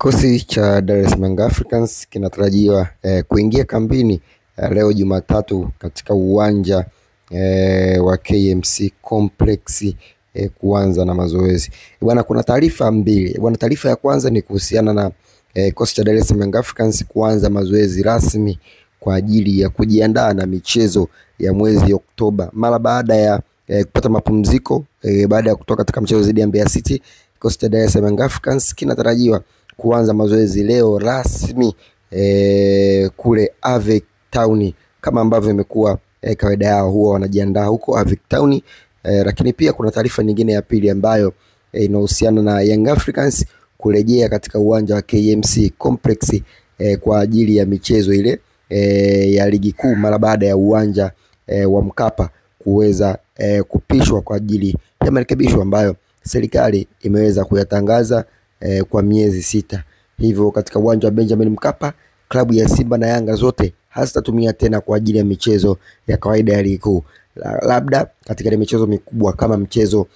Kikosi cha Dar es Salaam Africans kinatarajiwa kuingia kambini leo Jumatatu katika uwanja wa KMC Complex kuanza na mazoezi. Bwana, kuna taarifa mbili. Bwana, taarifa ya kwanza ni kuhusiana na kikosi cha Dar es Salaam Africans kuanza mazoezi rasmi kwa ajili ya kujiandaa na michezo ya mwezi Oktoba mara baada ya kupata mapumziko baada ya kutoka katika mchezo dhidi ya Mbeya City. Kikosi cha Dar es Salaam Africans kinatarajiwa kuanza mazoezi leo rasmi kule Avic Town kama ambavyo imekuwa kawaida yao, huwa wanajiandaa huko Avic Town. Lakini pia kuna taarifa nyingine ya pili ambayo inahusiana na Young Africans kurejea katika uwanja wa KMC Complex kwa ajili ya michezo ile ya ligi kuu mara baada ya uwanja wa Mkapa kuweza kupishwa kwa ajili ya marekebisho ambayo serikali imeweza kuyatangaza kwa miezi 6. Hivyo katika uwanja wa Benjamin Mkapa, klabu ya Simba na Yanga zote hazitatumia tena kwa ajili ya michezo ya kawaida ya ligi kuu. Labda katika ile michezo mikubwa kama mchezo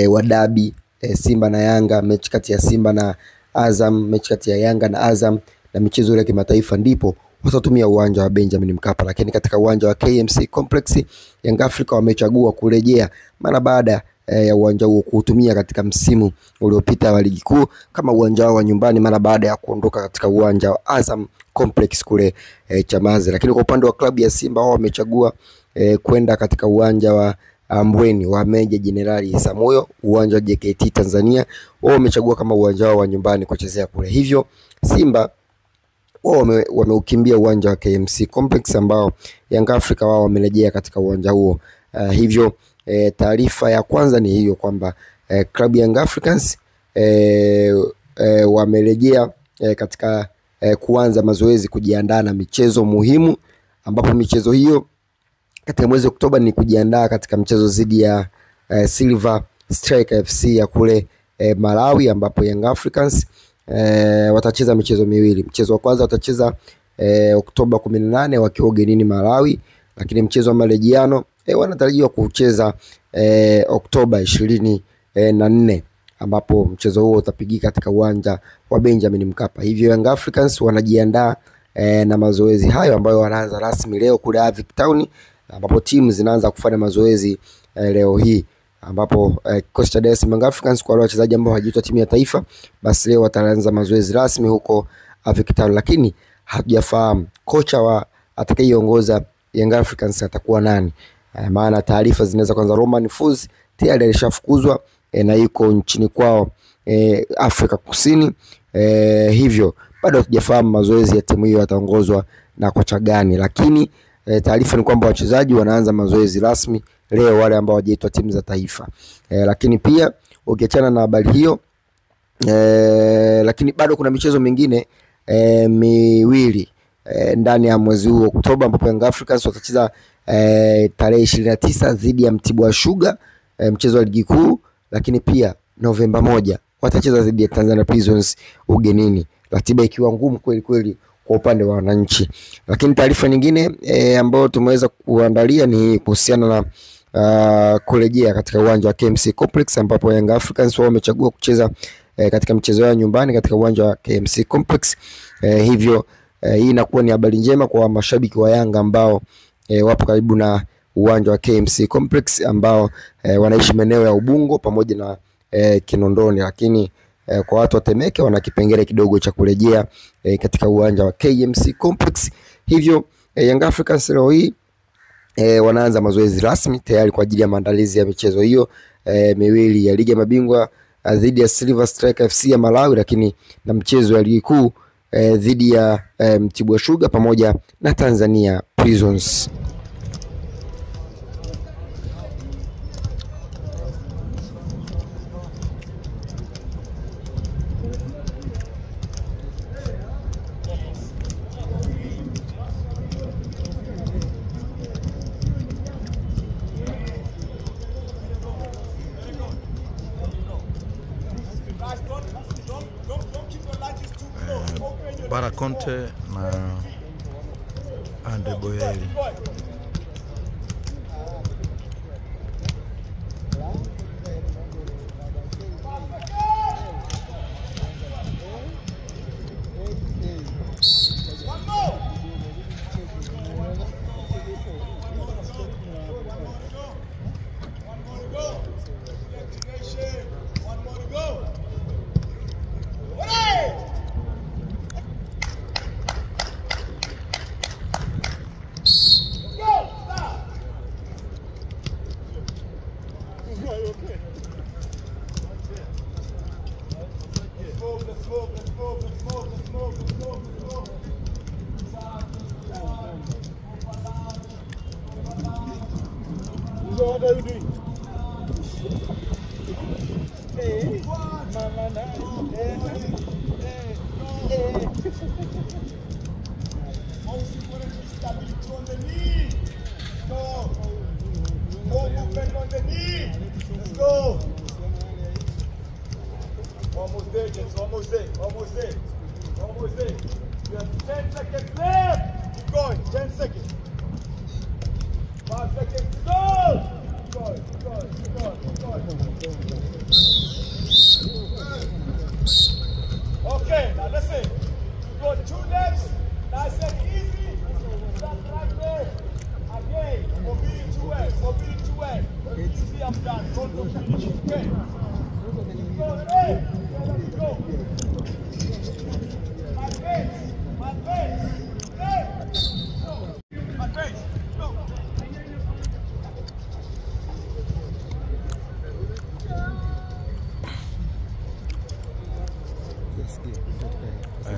wa dabi Simba na Yanga, mechi kati ya Simba na Azam, mechi kati ya Yanga na Azam na michezo ile ya kimataifa, ndipo watatumia uwanja wa Benjamin Mkapa. Lakini katika uwanja wa KMC Complex, Young Africa wamechagua kurejea mara baada ya uwanja huo kuutumia katika msimu uliopita wa ligi kuu kama uwanja wao wa nyumbani mara baada ya kuondoka katika uwanja wa Azam Complex kule Chamazi. Lakini kwa upande wa klabu ya Simba, wao wamechagua kwenda katika uwanja wa Mbweni wa Meja Jenerali Samoyo, uwanja wa JKT Tanzania. Wao wamechagua kama uwanja wao wa nyumbani kuchezea kule. Hivyo Simba wao wameukimbia uwanja wa KMC Complex ambao Young Africa wao wamerejea katika uwanja huo. Hivyo taarifa ya kwanza ni hiyo kwamba klabu Young Africans wamerejea katika kuanza mazoezi kujiandaa na michezo muhimu, ambapo michezo hiyo katika mwezi Oktoba ni kujiandaa katika mchezo dhidi ya Silver Strike FC ya kule Malawi, ambapo Young Africans watacheza michezo miwili. Mchezo wa kwanza watacheza Oktoba 18 wakiwa ugenini Malawi, lakini mchezo wa marejeano wanatarajiwa kucheza Oktoba 24 ambapo mchezo huo utapigika katika uwanja wa Benjamin Mkapa. Hivyo Young Africans wanajiandaa na mazoezi hayo ambayo wanaanza rasmi leo kule Avic Town, ambapo timu zinaanza kufanya mazoezi leo hii, ambapo kikosi cha Dar es Salaam Africans kwa wale wachezaji ambao hawajaitwa timu ya taifa, basi leo wataanza mazoezi rasmi huko Avic Town. Lakini hatujafahamu kocha wa atakayeongoza Young Africans atakuwa nani. Maana taarifa zinaweza kwanza Romain Folz tayari alishafukuzwa na yuko nchini kwao Afrika Kusini. Hivyo bado hatujafahamu mazoezi ya timu hiyo yataongozwa na kocha gani, lakini taarifa ni kwamba wachezaji wanaanza mazoezi rasmi leo, wale ambao hawajaitwa timu za taifa. Lakini pia ukiachana na habari hiyo, lakini bado kuna michezo mingine miwili ndani ya mwezi huu Oktoba, ambapo Young Africans watacheza tarehe 29 dhidi ya Mtibwa Sugar mchezo wa ligi kuu, lakini pia Novemba 1 watacheza dhidi ya Tanzania Prisons ugenini, ratiba ikiwa ngumu kweli kweli kwa upande wa wananchi. Lakini taarifa nyingine ambayo tumeweza kuandalia ni kuhusiana na kurejea katika uwanja wa KMC Complex, ambapo Young Africans wao wamechagua kucheza katika mchezo wao nyumbani katika uwanja wa KMC Complex. Hivyo hii inakuwa ni habari njema kwa mashabiki wa Yanga ambao wapo karibu na uwanja wa KMC Complex, ambao wanaishi maeneo ya Ubungo pamoja na Kinondoni. Lakini kwa watu wa Temeke wana kipengele kidogo cha kurejea katika uwanja wa KMC Complex. Hivyo Young Africans leo hii wanaanza mazoezi rasmi tayari kwa ajili ya maandalizi ya michezo hiyo miwili ya ligi ya mabingwa dhidi ya Silver Strike FC ya Malawi, lakini na mchezo wa ligi kuu dhidi ya Mtibwa Sugar pamoja na Tanzania Prisons. Bara Conte na Ande Boyeli. Almost there, Jens. Almost there. Almost there. Almost there. You have 10 seconds left. Keep going. 10 seconds. 5 seconds. Go! Keep going. Keep going. Keep going. Keep going. Okay, now listen. You go 2 laps. Nice and easy. Stop right there. Again. Mobility 2 ways. Mobility 2 ways. Easy, I'm done. Don't finish. Okay. Go. Hey! Go! My face! My face! Hey! Go! My face! Go!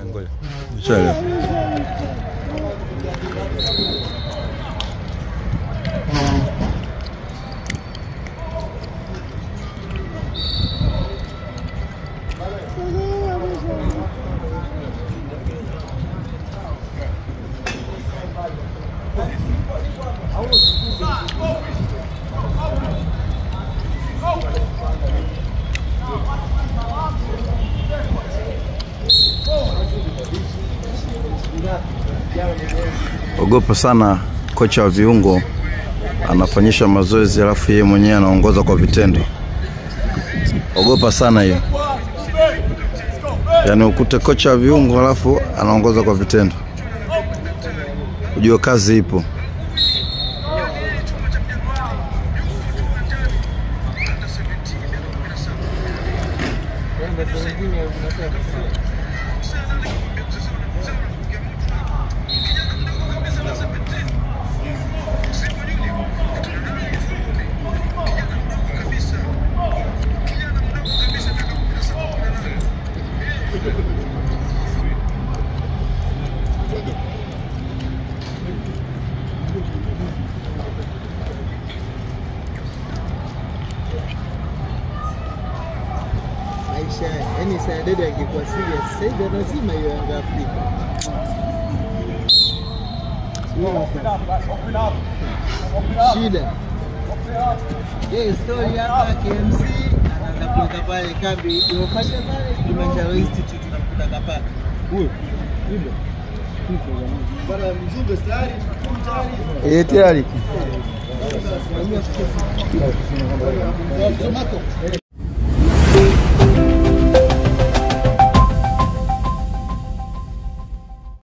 Ngoja. Chale. Ogopa sana kocha wa viungo anafanyisha mazoezi alafu yeye mwenyewe anaongoza kwa vitendo. Ogopa sana hiyo. Yaani ukute kocha wa viungo alafu anaongoza kwa vitendo. Ujue kazi ipo. Yaani Saadede angekuwa serious sasa hivi lazima iwe Yanga Afrika. Shida. Yeye story hapa KMC anaanza kuweka pale kambi iliyofanya pale Kilimanjaro Institute tunakuta pale. Huyo. Ndio. Bwana Mzumbe tayari. Tayari.